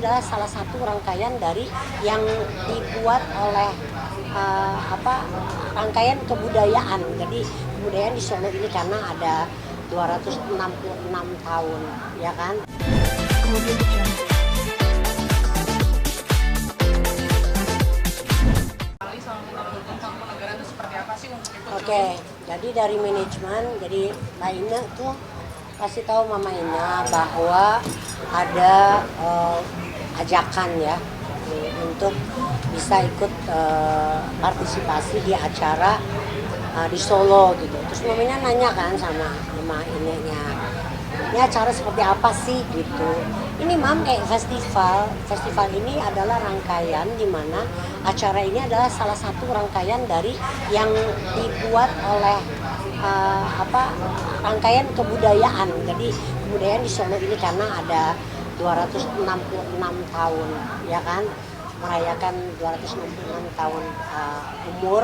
adalah salah satu rangkaian dari yang dibuat oleh rangkaian kebudayaan. Jadi kebudayaan di Solo ini karena ada 266 tahun, ya kan? Oke, jadi dari manajemen, jadi Mbak Ina tuh kasih tahu Mama Ina bahwa ada ajakan ya untuk bisa ikut partisipasi di acara di Solo gitu. Terus Mama Ina nanya kan sama Mama Ininya, ini acara seperti apa sih gitu. Ini Mam kayak festival ini adalah rangkaian di mana acara ini adalah salah satu rangkaian dari yang dibuat oleh rangkaian kebudayaan. Jadi kebudayaan di Solo ini karena ada 266 tahun, ya kan, merayakan 266 tahun umur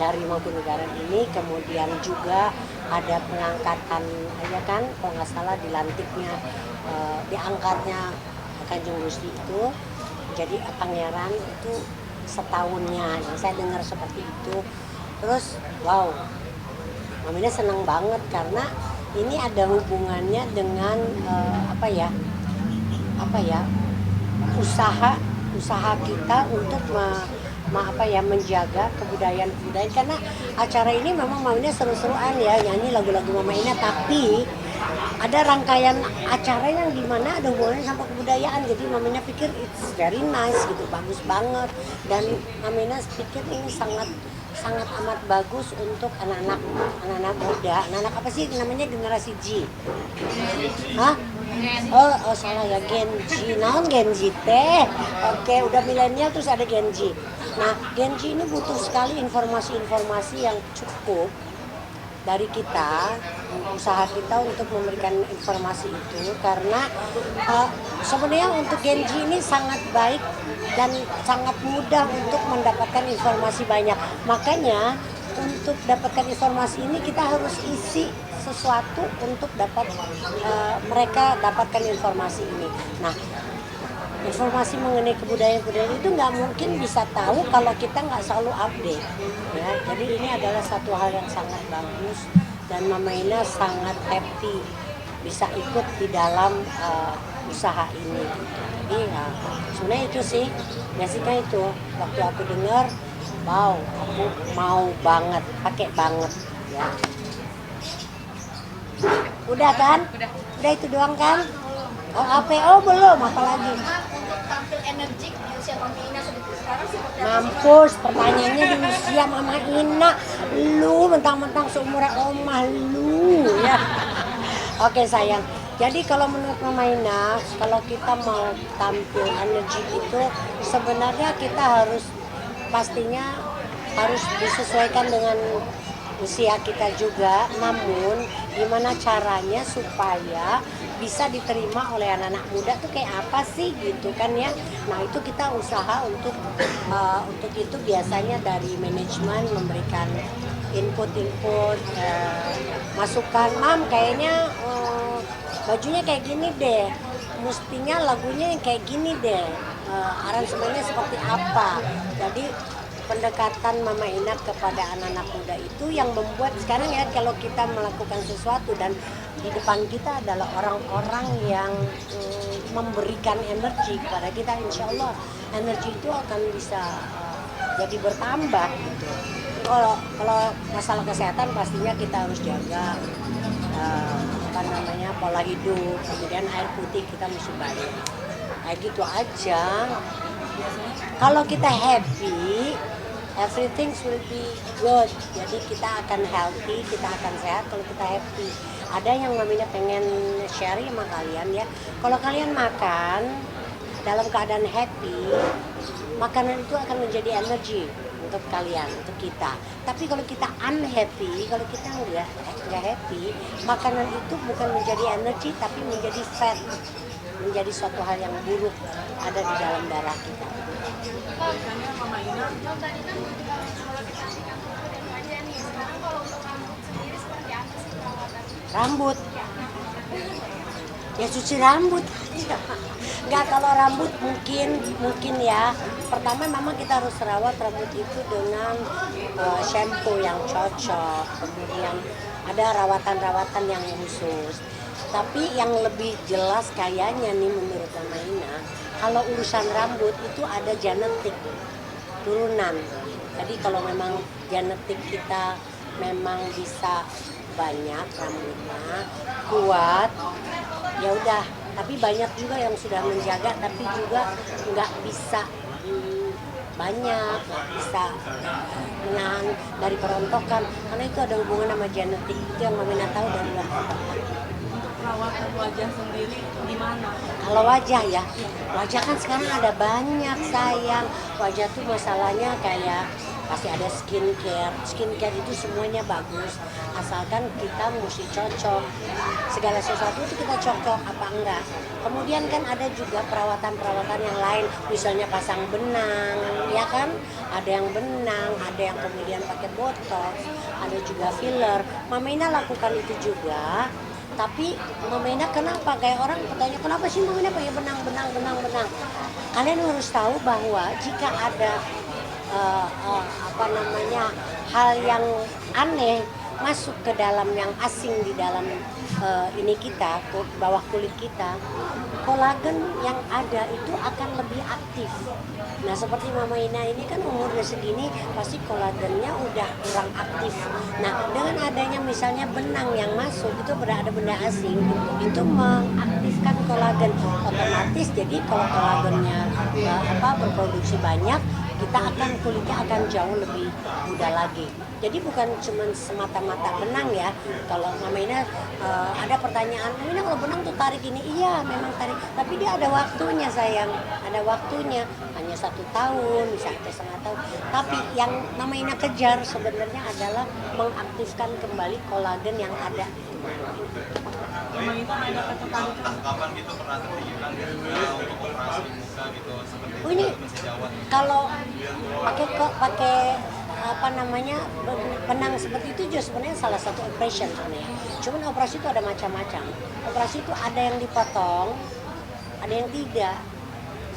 dari Mangkunegaran ini. Kemudian juga ada pengangkatan, ya kan, kalau nggak salah dilantiknya, diangkatnya Kanjeng Gusti itu jadi pangeran itu setahunnya, yang saya dengar seperti itu. Terus wow, Mamina senang banget karena ini ada hubungannya dengan usaha kita untuk menjaga kebudayaan karena acara ini memang Mamina seru-seruan ya, nyanyi lagu-lagu Mama Ina, tapi ada rangkaian acara yang dimana ada hubungannya sama kebudayaan. Jadi Mamina pikir it's very nice gitu, bagus banget, dan Mamina pikir ini sangat amat bagus untuk anak-anak muda. Anak apa sih namanya, generasi G? Hah? Oh salah ya, Gen Z. Naon Gen Z teh? Oke, udah milenial terus ada Gen Z. Nah, Gen Z ini butuh sekali informasi-informasi yang cukup dari kita, usaha kita untuk memberikan informasi itu, karena sebenarnya untuk Gen Z ini sangat baik dan sangat mudah untuk mendapatkan informasi banyak. Makanya untuk dapatkan informasi ini kita harus isi sesuatu untuk mereka dapatkan informasi ini. Nah, informasi mengenai kebudayaan itu nggak mungkin bisa tahu kalau kita nggak selalu update ya. Jadi ini adalah satu hal yang sangat bagus dan Mama Ina sangat happy bisa ikut di dalam usaha ini. Jadi sebenarnya itu sih, basicnya itu. Waktu aku dengar, wow, aku mau banget, pakai banget ya. Udah kan? Udah itu doang kan? Oh, APO belum, apalagi? Untuk tampil energik di usia Mama Ina sekarang seperti apa? Mampus, pertanyaannya di usia Mama Ina. Lu mentang-mentang seumuran omah lu ya. Oke sayang. Jadi kalau menurut Mama Ina, kalau kita mau tampil energik itu sebenarnya kita pastinya harus disesuaikan dengan usia kita juga, namun gimana caranya supaya bisa diterima oleh anak-anak muda tuh kayak apa sih gitu kan ya. Nah itu kita usaha untuk itu biasanya dari manajemen memberikan input masukan, Mam kayaknya bajunya kayak gini deh, mestinya lagunya yang kayak gini deh, aransemennya seperti apa. Jadi pendekatan Mama Ina kepada anak-anak muda itu yang membuat sekarang ya, kalau kita melakukan sesuatu dan di depan kita adalah orang-orang yang memberikan energi kepada kita, insya Allah energi itu akan bisa jadi bertambah gitu. Kalau masalah kesehatan pastinya kita harus jaga pola hidup, kemudian air putih kita mesti banyak, kayak gitu aja. Kalau kita happy, everything will be good. Jadi kita akan healthy, kita akan sehat kalau kita happy. Ada yang namanya pengen share sama kalian ya. Kalau kalian makan dalam keadaan happy, makanan itu akan menjadi energi untuk kalian, untuk kita. Tapi kalau kita unhappy, kalau kita nggak happy, makanan itu bukan menjadi energi tapi menjadi fat, menjadi suatu hal yang buruk ada di dalam darah kita. Rambut ya cuci rambut Nggak, kalau rambut mungkin ya. Pertama memang kita harus rawat rambut itu dengan shampoo yang cocok. Kemudian ada rawatan-rawatan yang khusus. Tapi yang lebih jelas kayaknya nih menurut Mama Ina, kalau urusan rambut itu ada genetik turunan. Jadi kalau memang genetik kita memang bisa banyak rambutnya, kuat, ya udah. Tapi banyak juga yang sudah menjaga tapi juga nggak bisa banyak, nggak bisa menahan dari kerontokan karena itu ada hubungan sama genetik. Itu yang Mama Ina tahu dari luar. Perawatan wajah sendiri gimana? Kalau wajah ya, wajah kan sekarang ada banyak sayang. Wajah tuh masalahnya kayak pasti ada skincare. Skincare itu semuanya bagus, asalkan kita mesti cocok. Segala sesuatu itu kita cocok apa enggak. Kemudian kan ada juga perawatan-perawatan yang lain, misalnya pasang benang, ya kan? Ada yang benang, ada yang kemudian pakai botox, ada juga filler. Mama Ina lakukan itu juga. Tapi Mama Ina kenapa? Kayak orang bertanya, kenapa sih Mama Ina pakai benang? Kalian harus tahu bahwa jika ada hal yang aneh masuk ke dalam yang asing di dalam ini kita, bawah kulit kita, kolagen yang ada itu akan lebih aktif. Nah seperti Mama Ina ini kan umurnya segini pasti kolagennya udah kurang aktif. Nah dengan adanya misalnya benang yang masuk itu berada benda asing itu mengaktifkan kolagen otomatis. Jadi kalau kolagennya berproduksi banyak, kulitnya akan jauh lebih muda lagi. Jadi bukan cuma semata-mata benang ya. Kalau Mama Ina ada pertanyaan, Mama Ina kalau benang tuh tarik ini, iya memang tarik. Tapi dia ada waktunya sayang, ada waktunya. Hanya 1 tahun, bisa sampai setengah tahun. Tapi yang Mama Ina kejar sebenarnya adalah mengaktifkan kembali kolagen yang ada. Mama Ina ada ketertarikan kapan gitu pernah terpikirkan untuk operasi muka gitu seperti itu Ini masih jawab kalau pakai benang seperti itu juga sebenarnya salah satu operation sebenarnya. Cuman operasi itu ada macam-macam. Operasi itu ada yang dipotong, ada yang tidak.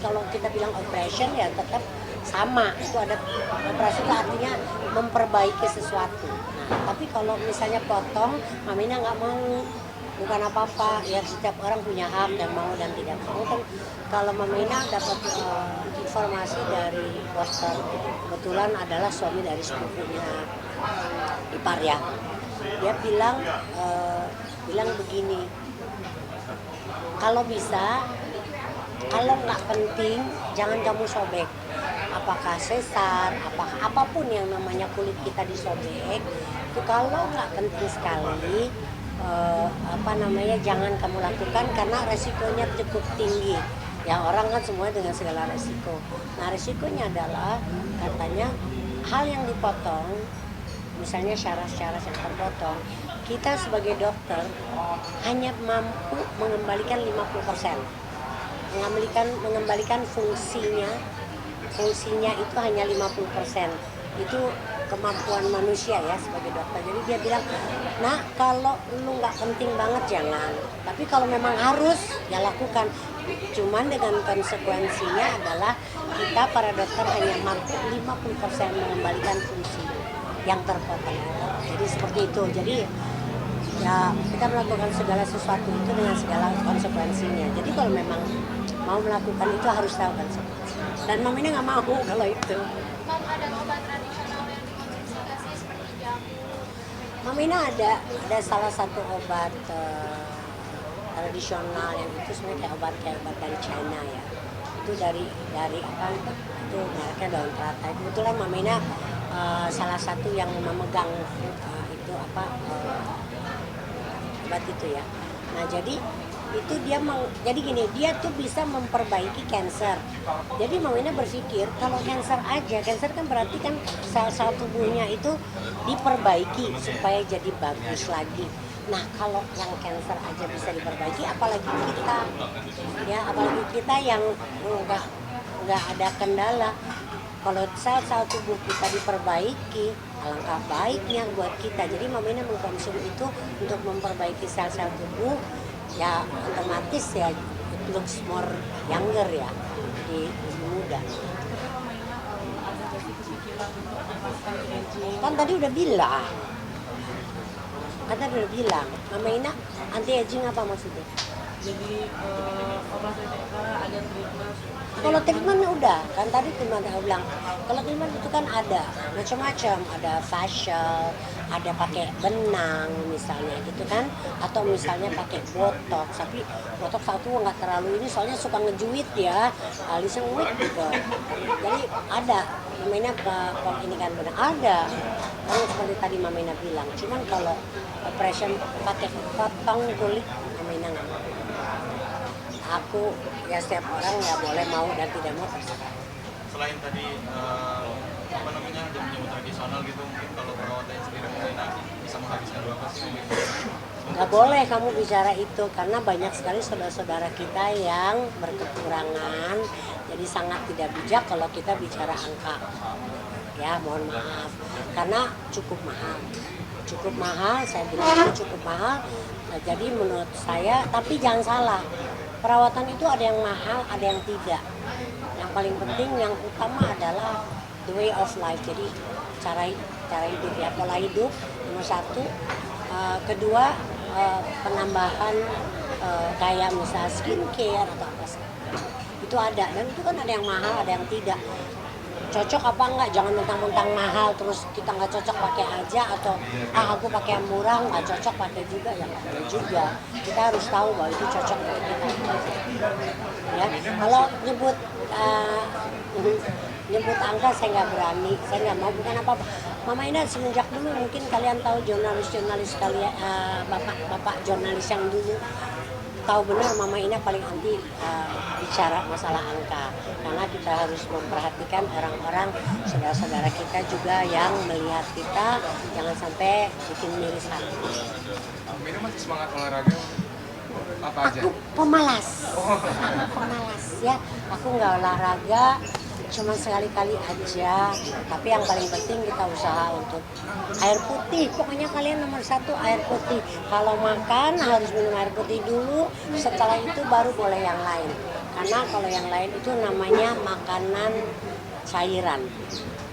Kalau kita bilang operation ya tetap sama. Itu ada operasi itu artinya memperbaiki sesuatu. Nah, tapi kalau misalnya potong, Mama Ina nggak mau. Bukan apa-apa, ya setiap orang punya hak yang mau dan tidak mau kan. Kalau Mama Ina dapat informasi dari dokter, kebetulan adalah suami dari sepupunya ipar ya. Dia bilang begini, kalau bisa, kalau nggak penting jangan kamu sobek. Apakah sesar, apapun yang namanya kulit kita disobek, itu kalau nggak penting sekali. Jangan kamu lakukan karena resikonya cukup tinggi ya. Orang kan semua dengan segala resiko. Nah resikonya adalah katanya hal yang dipotong, misalnya syaraf-syaraf yang terpotong, kita sebagai dokter hanya mampu mengembalikan 50%, mengembalikan fungsinya itu hanya 50%. Itu kemampuan manusia ya sebagai dokter. Jadi dia bilang, nah kalau lu nggak penting banget jangan, tapi kalau memang harus ya lakukan. Cuman dengan konsekuensinya adalah kita para dokter hanya mampu 50% mengembalikan fungsi yang terpotong. Jadi seperti itu. Jadi ya kita melakukan segala sesuatu itu dengan segala konsekuensinya. Jadi kalau memang mau melakukan itu harus tahu konsekuensi. Dan Mama Ina nggak mau kalau itu. Mam, ada obat tradisional yang dikonsumsi nggak sih seperti jamu? Mama Ina ada salah satu obat tradisional yang itu sebenarnya kayak obat dari China ya. Itu dari apa? Itu mereknya daun teratai. Kebetulan Mama Ina salah satu yang memegang itu obat itu ya. Nah jadi itu dia tuh bisa memperbaiki kanker. Jadi Mama Ina berpikir kalau kanker kan berarti kan sel-sel tubuhnya itu diperbaiki supaya jadi bagus lagi. Nah kalau yang kanker aja bisa diperbaiki, apalagi kita yang nggak ada kendala. Kalau sel-sel tubuh kita diperbaiki, alangkah baiknya buat kita. Jadi Mama Ina mengkonsumsi itu untuk memperbaiki sel-sel tubuh. Ya otomatis ya looks more younger ya, jadi lebih muda. Tapi Mama Ina ada gak sih kepikiran untuk menerapkan aging? Kan tadi udah bilang, Mama Ina anti aging apa maksudnya? Jadi operasi TK ada treatment. Kalau treatment udah, kan tadi cuma udah bilang. Kalau treatment itu kan ada macam-macam, ada facial, ada pakai benang misalnya gitu kan, atau misalnya pakai botox. Tapi botox aku nggak terlalu ini, soalnya suka ngejuit ya, alisnya nguit gitu. Jadi ada, namanya ini kan benang ada. Kan seperti tadi Mama Ina bilang. Cuman kalau operation pakai potong kulit, Mama Ina nggak mau. Aku ya setiap orang ya boleh mau dan tidak mau terserah. Selain tadi apa namanya jamu-jamu tradisional gitu, mungkin kalau perawatannya sendiri mungkin bisa menghabiskan berapa sih? Gak boleh kamu bicara itu karena banyak sekali saudara-saudara kita yang berkekurangan, jadi sangat tidak bijak kalau kita bicara angka. Ya mohon maaf karena cukup mahal, saya bilang itu cukup mahal. Nah, jadi menurut saya, tapi jangan salah, perawatan itu ada yang mahal, ada yang tidak. Yang paling penting, yang utama adalah the way of life. Jadi cara hidup ya, pola hidup nomor satu. Kedua, penambahan kayak misalnya skincare atau apa sih. Itu ada, dan itu kan ada yang mahal, ada yang tidak. Cocok apa enggak, jangan mentang-mentang mahal terus kita nggak cocok pakai aja, atau aku pakai yang murah nggak cocok pakai juga, ya nggak boleh juga. Kita harus tahu bahwa itu cocok untuk kita. Ya, kalau nyebut angka saya nggak berani, saya nggak mau, bukan apa-apa. Mama Ina semenjak dulu mungkin kalian tahu jurnalis kalian, bapak jurnalis yang dulu tahu benar Mama Ina paling anti bicara masalah angka, karena kita harus memperhatikan orang-orang, saudara-saudara kita juga yang melihat kita, jangan sampai bikin miris hati. Mira masih semangat olahraga apa aja? Aku pemalas ya, aku nggak olahraga cuma sekali-kali aja, tapi yang paling penting kita usaha untuk air putih. Pokoknya kalian nomor satu air putih. Kalau makan harus minum air putih dulu, setelah itu baru boleh yang lain. Karena kalau yang lain itu namanya makanan cairan.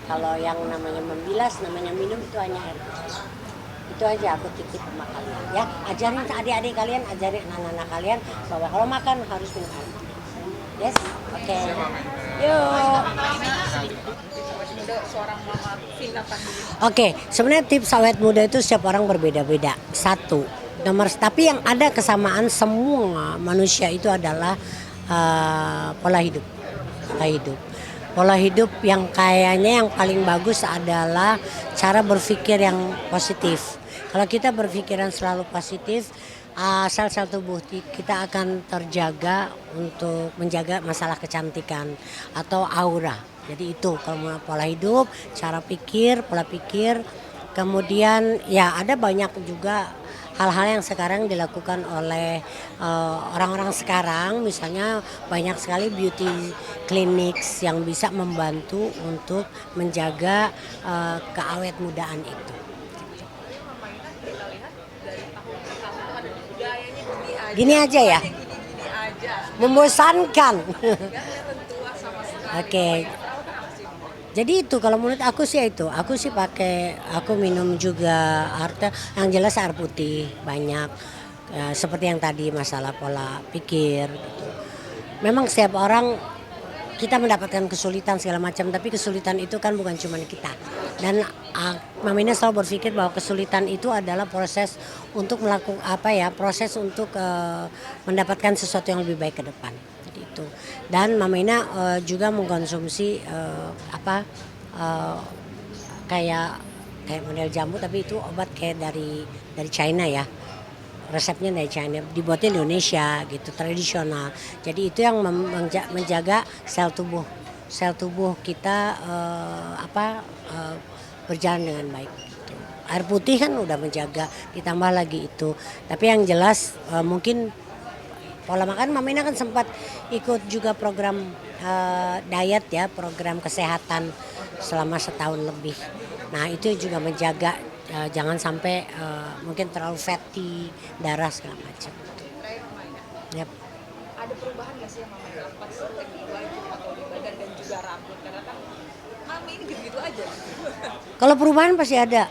Kalau yang namanya membilas, namanya minum, itu hanya air putih. Itu aja aku titip sama kalian ya. Ajarin adik-adik kalian, ajarin anak-anak kalian bahwa kalau makan harus minum air putih. Yes, oke. Yuk. Oke, sebenarnya tips awet muda itu setiap orang berbeda-beda. Satu, tapi yang ada kesamaan semua manusia itu adalah pola hidup. Pola hidup yang kayaknya yang paling bagus adalah cara berpikir yang positif. Kalau kita berpikiran selalu positif, sel-sel tubuh kita akan terjaga untuk menjaga masalah kecantikan atau aura. Jadi itu kalau pola hidup, cara pikir, pola pikir. Kemudian ya ada banyak juga hal-hal yang sekarang dilakukan oleh orang-orang sekarang. Misalnya banyak sekali beauty clinics yang bisa membantu untuk menjaga keawet mudaan itu. Gini aja ya, membosankan. Oke. Jadi itu kalau menurut aku sih aku minum juga yang jelas air putih banyak. Seperti yang tadi masalah pola pikir gitu. Memang setiap orang kita mendapatkan kesulitan segala macam, tapi kesulitan itu kan bukan cuma kita. Dan Mama Ina selalu berpikir bahwa kesulitan itu adalah proses untuk melakukan proses untuk mendapatkan sesuatu yang lebih baik ke depan. Jadi itu. Dan Mama Ina juga mengkonsumsi kayak model jamu, tapi itu obat kayak dari China ya. Resepnya dari China, dibuatnya di Indonesia gitu, tradisional. Jadi itu yang menjaga sel tubuh kita berjalan dengan baik gitu. Air putih kan udah menjaga, ditambah lagi itu. Tapi yang jelas mungkin pola makan, Mama Ina kan sempat ikut juga program diet ya, program kesehatan selama setahun lebih. Nah itu juga menjaga jangan sampai mungkin terlalu fatty, darah segala macam. Yep. ada perubahan nggak sih yang Mama Ina pas di wajah atau di badan dan juga rambut? Karena kan Mami ini gitu-gitu aja. Kalau perubahan pasti ada.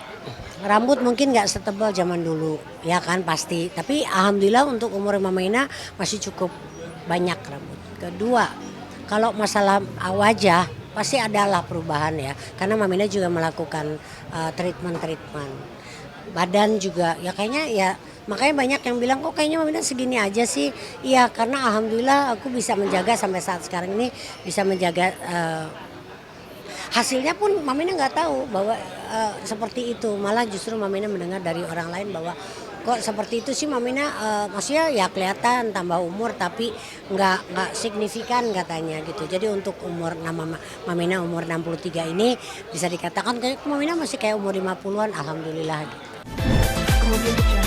Rambut mungkin nggak setebal zaman dulu, ya kan pasti. Tapi alhamdulillah untuk umur Mama Ina masih cukup banyak rambut. Kedua, kalau masalah wajah pasti adalah perubahan ya. Karena Mama Ina juga melakukan treatment. Badan juga ya kayaknya ya, makanya banyak yang bilang kok kayaknya Mama Ina segini aja sih. Iya, karena alhamdulillah aku bisa menjaga sampai saat sekarang ini, bisa menjaga hasilnya pun Mama Ina nggak tahu bahwa seperti itu. Malah justru Mama Ina mendengar dari orang lain bahwa kok seperti itu sih Mama Ina, maksudnya ya kelihatan tambah umur tapi nggak signifikan katanya gitu. Jadi untuk umur Mama Ina umur 63 ini bisa dikatakan kayak Mama Ina masih kayak umur 50-an, alhamdulillah gitu. Kemudian